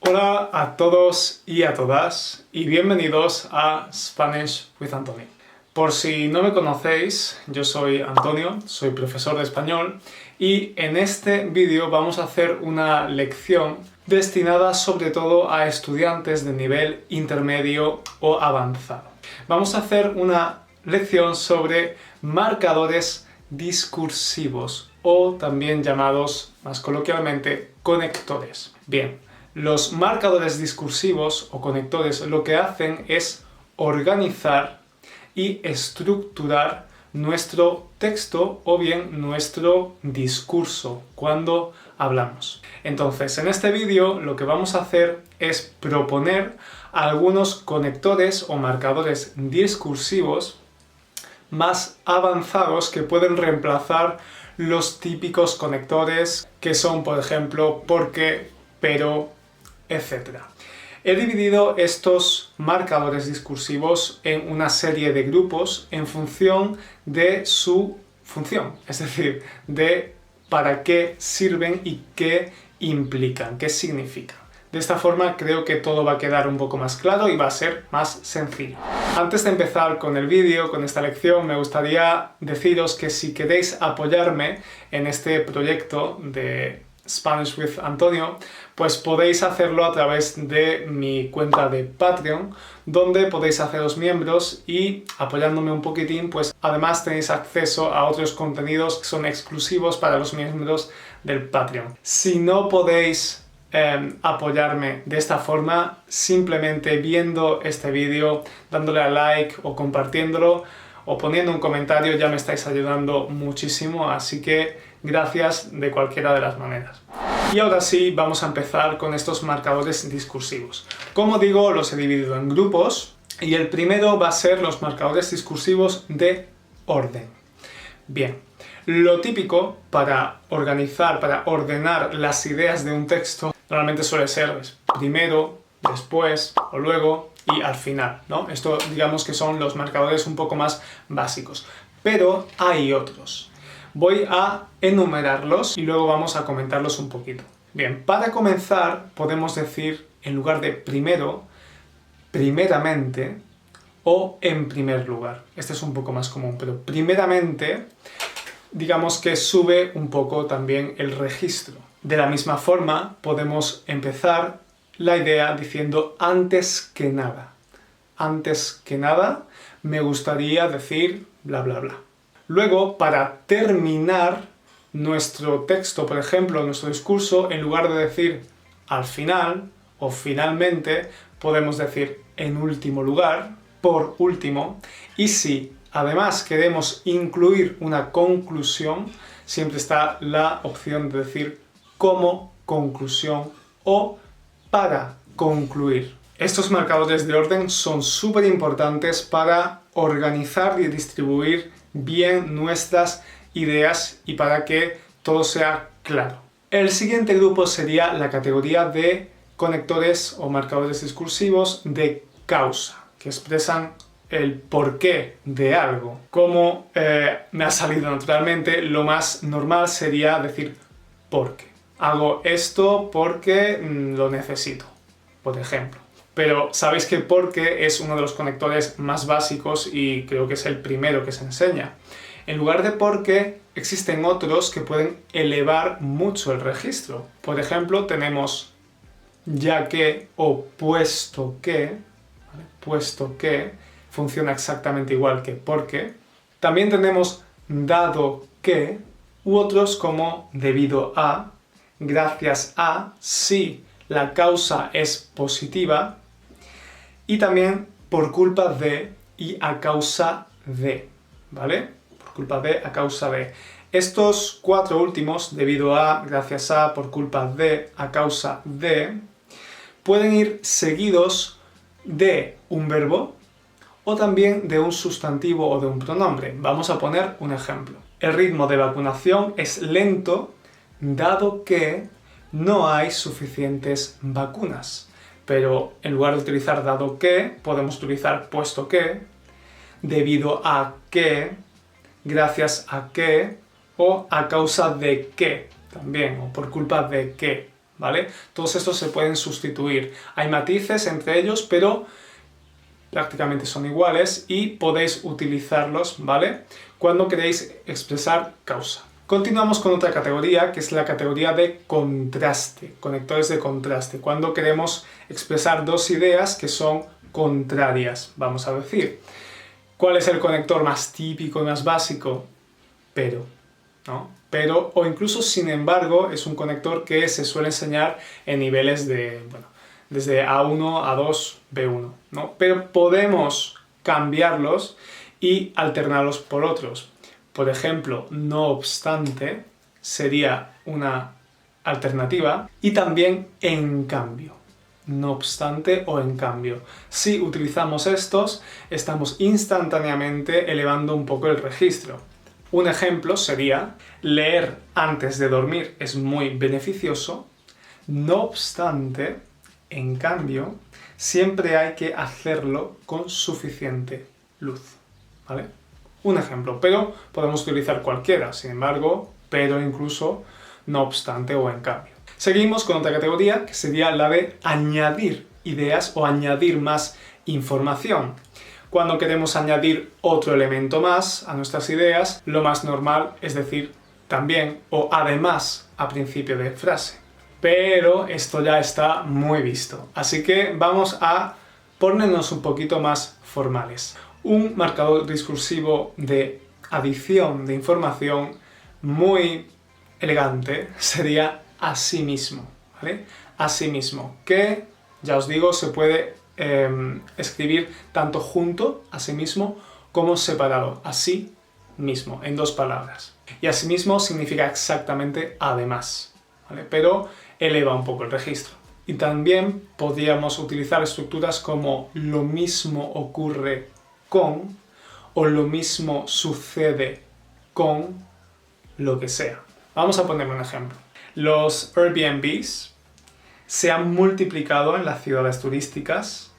Hola a todos y a todas y bienvenidos a Spanish with Antonio. Por si no me conocéis, yo soy Antonio, soy profesor de español y en este vídeo vamos a hacer una lección destinada sobre todo a estudiantes de nivel intermedio o avanzado. Vamos a hacer una lección sobre marcadores discursivos o también llamados más coloquialmente conectores. Bien, los marcadores discursivos o conectores lo que hacen es organizar y estructurar nuestro texto o bien nuestro discurso cuando hablamos. Entonces, en este vídeo lo que vamos a hacer es proponer algunos conectores o marcadores discursivos más avanzados que pueden reemplazar los típicos conectores que son, por ejemplo, porque, pero, etc. He dividido estos marcadores discursivos en una serie de grupos en función de su función, es decir, de para qué sirven y qué implican, qué significan. De esta forma creo que todo va a quedar un poco más claro y va a ser más sencillo. Antes de empezar con el vídeo, con esta lección, me gustaría deciros que si queréis apoyarme en este proyecto de Spanish with Antonio, pues podéis hacerlo a través de mi cuenta de Patreon, donde podéis haceros miembros y apoyándome un poquitín, pues además tenéis acceso a otros contenidos que son exclusivos para los miembros del Patreon. Si no podéis apoyarme de esta forma, simplemente viendo este vídeo, dándole a like o compartiéndolo o poniendo un comentario ya me estáis ayudando muchísimo, así que gracias de cualquiera de las maneras. Y ahora sí, vamos a empezar con estos marcadores discursivos. Como digo, los he dividido en grupos y el primero va a ser los marcadores discursivos de orden. Bien, lo típico para organizar, para ordenar las ideas de un texto normalmente suele ser primero, después o luego y al final, ¿no? Esto digamos que son los marcadores un poco más básicos, pero hay otros. Voy a enumerarlos y luego vamos a comentarlos un poquito. Bien, para comenzar podemos decir en lugar de primero, primeramente o en primer lugar. Este es un poco más común, pero primeramente digamos que sube un poco también el registro. De la misma forma podemos empezar la idea diciendo antes que nada. Antes que nada me gustaría decir bla bla bla. Luego, para terminar nuestro texto, por ejemplo, nuestro discurso, en lugar de decir al final o finalmente, podemos decir en último lugar, por último, y si además queremos incluir una conclusión, siempre está la opción de decir como conclusión o para concluir. Estos marcadores de orden son súper importantes para organizar y distribuir bien nuestras ideas y para que todo sea claro. El siguiente grupo sería la categoría de conectores o marcadores discursivos de causa, que expresan el porqué de algo. Como me ha salido naturalmente, lo más normal sería decir porque. Hago esto porque lo necesito, por ejemplo. Pero sabéis que porque es uno de los conectores más básicos y creo que es el primero que se enseña. En lugar de porque existen otros que pueden elevar mucho el registro. Por ejemplo, tenemos ya que o puesto que, ¿vale? Puesto que funciona exactamente igual que porque. También tenemos dado que u otros como debido a, gracias a, si la causa es positiva, y también por culpa de y a causa de, ¿vale? Por culpa de, a causa de. Estos cuatro últimos, debido a, gracias a, por culpa de, a causa de, pueden ir seguidos de un verbo o también de un sustantivo o de un pronombre. Vamos a poner un ejemplo. El ritmo de vacunación es lento dado que no hay suficientes vacunas. Pero en lugar de utilizar dado que, podemos utilizar puesto que, debido a que, gracias a que o a causa de que también, o por culpa de que, ¿vale? Todos estos se pueden sustituir. Hay matices entre ellos, pero prácticamente son iguales y podéis utilizarlos, ¿vale? Cuando queréis expresar causa. Continuamos con otra categoría, que es la categoría de contraste, conectores de contraste, cuando queremos expresar dos ideas que son contrarias, vamos a decir. ¿Cuál es el conector más típico y más básico? Pero, ¿no? Pero, o incluso sin embargo, es un conector que se suele enseñar en niveles de, bueno, desde A1, A2, B1, ¿no? Pero podemos cambiarlos y alternarlos por otros. Por ejemplo, no obstante sería una alternativa y también en cambio. No obstante o en cambio. Si utilizamos estos, estamos instantáneamente elevando un poco el registro. Un ejemplo sería: leer antes de dormir es muy beneficioso, no obstante, en cambio, siempre hay que hacerlo con suficiente luz, ¿vale? Un ejemplo, pero podemos utilizar cualquiera, sin embargo, pero incluso, no obstante o en cambio. Seguimos con otra categoría, que sería la de añadir ideas o añadir más información. Cuando queremos añadir otro elemento más a nuestras ideas, lo más normal es decir también o además a principio de frase. Pero esto ya está muy visto, así que vamos a ponernos un poquito más formales. Un marcador discursivo de adición de información muy elegante sería asimismo, ¿vale? Asimismo, que ya os digo, se puede escribir tanto junto, asimismo, como separado, así mismo, en dos palabras. Y asimismo significa exactamente además, ¿vale? Pero eleva un poco el registro. Y también podríamos utilizar estructuras como lo mismo ocurre con, o lo mismo sucede con, lo que sea. Vamos a poner un ejemplo. Los Airbnbs se han multiplicado en las ciudades turísticas.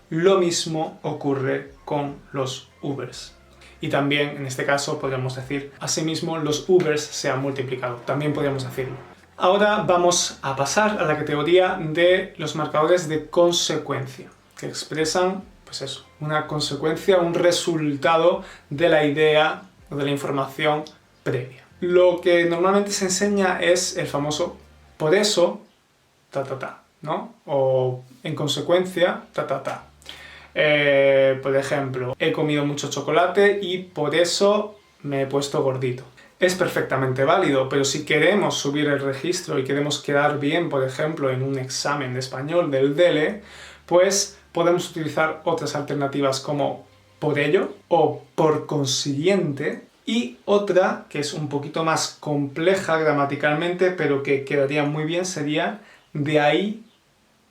Lo mismo ocurre con los Ubers. Y también, en este caso, podríamos decir, asimismo, los Ubers se han multiplicado. También podríamos decirlo. Ahora vamos a pasar a la categoría de los marcadores de consecuencia, que expresan, pues eso, una consecuencia, un resultado de la idea o de la información previa. Lo que normalmente se enseña es el famoso por eso, ta ta ta, ¿no? O en consecuencia, ta ta ta. Por ejemplo, he comido mucho chocolate y por eso me he puesto gordito. Es perfectamente válido, pero si queremos subir el registro y queremos quedar bien, por ejemplo, en un examen de español del DELE, pues podemos utilizar otras alternativas como por ello o por consiguiente, y otra que es un poquito más compleja gramaticalmente, pero que quedaría muy bien, sería de ahí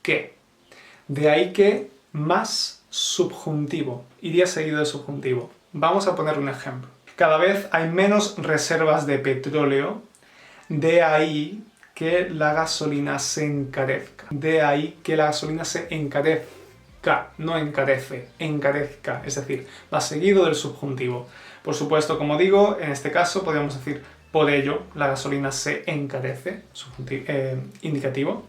que. De ahí que más subjuntivo, iría seguido de subjuntivo. Vamos a poner un ejemplo. Cada vez hay menos reservas de petróleo, de ahí que la gasolina se encarezca. De ahí que la gasolina se encarezca, no encarece, encarezca, es decir, va seguido del subjuntivo. Por supuesto, como digo, en este caso podríamos decir por ello la gasolina se encarece, indicativo,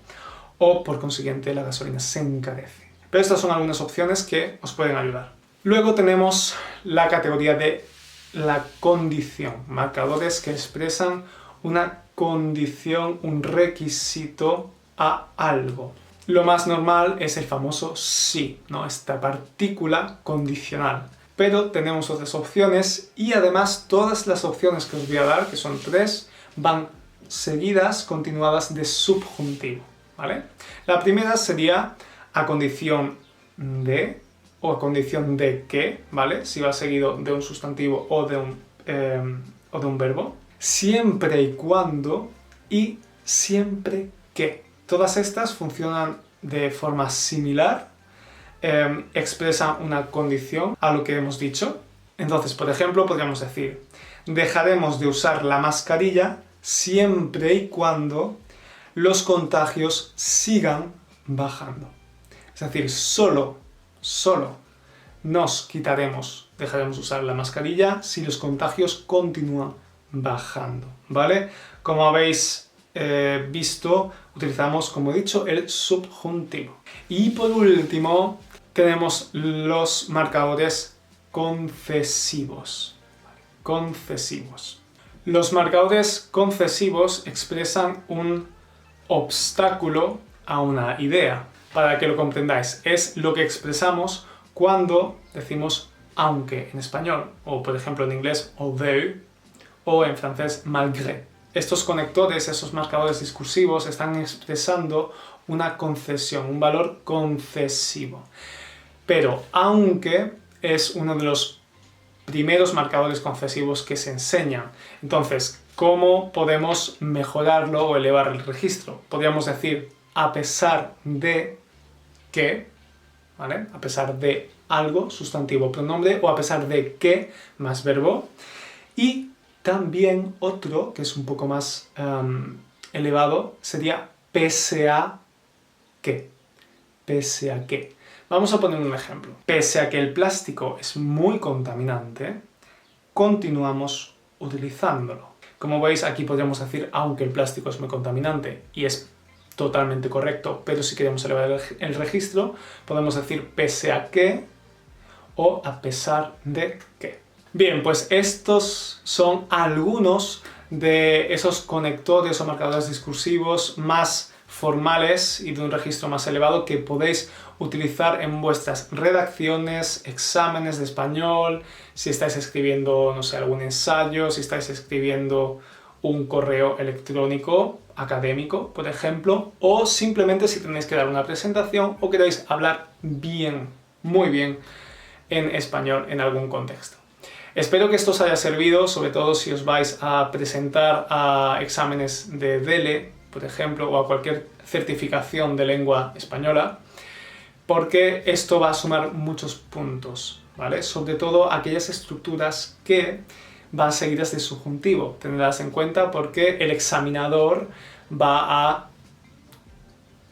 o por consiguiente la gasolina se encarece. Pero estas son algunas opciones que os pueden ayudar. Luego tenemos la categoría de la condición, marcadores que expresan una condición, un requisito a algo. Lo más normal es el famoso sí, ¿no? Esta partícula condicional. Pero tenemos otras opciones y además todas las opciones que os voy a dar, que son 3, van seguidas, continuadas de subjuntivo, ¿vale? La primera sería a condición de o a condición de que, ¿vale? Si va seguido de un sustantivo o de un verbo. Siempre y cuando y siempre que. Todas estas funcionan de forma similar, expresan una condición a lo que hemos dicho. Entonces, por ejemplo, podríamos decir: dejaremos de usar la mascarilla siempre y cuando los contagios sigan bajando. Es decir, solo dejaremos usar la mascarilla si los contagios continúan bajando, ¿vale? Como habéis visto, utilizamos, como he dicho, el subjuntivo. Y por último, tenemos los marcadores concesivos. Concesivos. Los marcadores concesivos expresan un obstáculo a una idea. Para que lo comprendáis, es lo que expresamos cuando decimos aunque en español, o por ejemplo en inglés although, o en francés malgré. Estos conectores, esos marcadores discursivos, están expresando una concesión, un valor concesivo. Pero aunque es uno de los primeros marcadores concesivos que se enseñan. Entonces, ¿cómo podemos mejorarlo o elevar el registro? Podríamos decir a pesar de que, ¿vale? A pesar de algo, sustantivo, pronombre, o a pesar de que, más verbo. Y también otro, que es un poco más elevado, sería pese a que. Pese a que. Vamos a poner un ejemplo. Pese a que el plástico es muy contaminante, continuamos utilizándolo. Como veis, aquí podríamos decir aunque el plástico es muy contaminante, y es totalmente correcto, pero si queremos elevar el registro, podemos decir pese a que o a pesar de que. Bien, pues estos son algunos de esos conectores o marcadores discursivos más formales y de un registro más elevado que podéis utilizar en vuestras redacciones, exámenes de español, si estáis escribiendo, no sé, algún ensayo, si estáis escribiendo un correo electrónico académico, por ejemplo, o simplemente si tenéis que dar una presentación o queréis hablar bien, muy bien, en español en algún contexto. Espero que esto os haya servido, sobre todo si os vais a presentar a exámenes de DELE, por ejemplo, o a cualquier certificación de lengua española, porque esto va a sumar muchos puntos, ¿vale? Sobre todo aquellas estructuras que van seguidas de subjuntivo. Tendrás en cuenta porque el examinador va a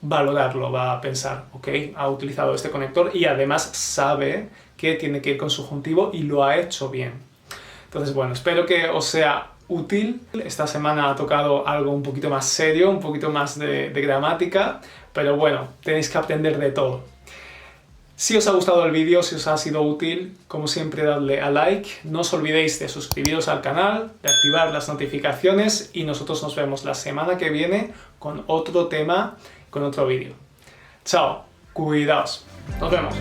valorarlo, va a pensar, ok, ha utilizado este conector y además sabe que tiene que ir con subjuntivo y lo ha hecho bien. Entonces, bueno, espero que os sea útil. Esta semana ha tocado algo un poquito más serio, un poquito más de gramática, pero bueno, tenéis que aprender de todo. Si os ha gustado el vídeo, si os ha sido útil, como siempre dadle a like, no os olvidéis de suscribiros al canal, de activar las notificaciones y nosotros nos vemos la semana que viene con otro tema, con otro vídeo. Chao, cuidaos, nos vemos.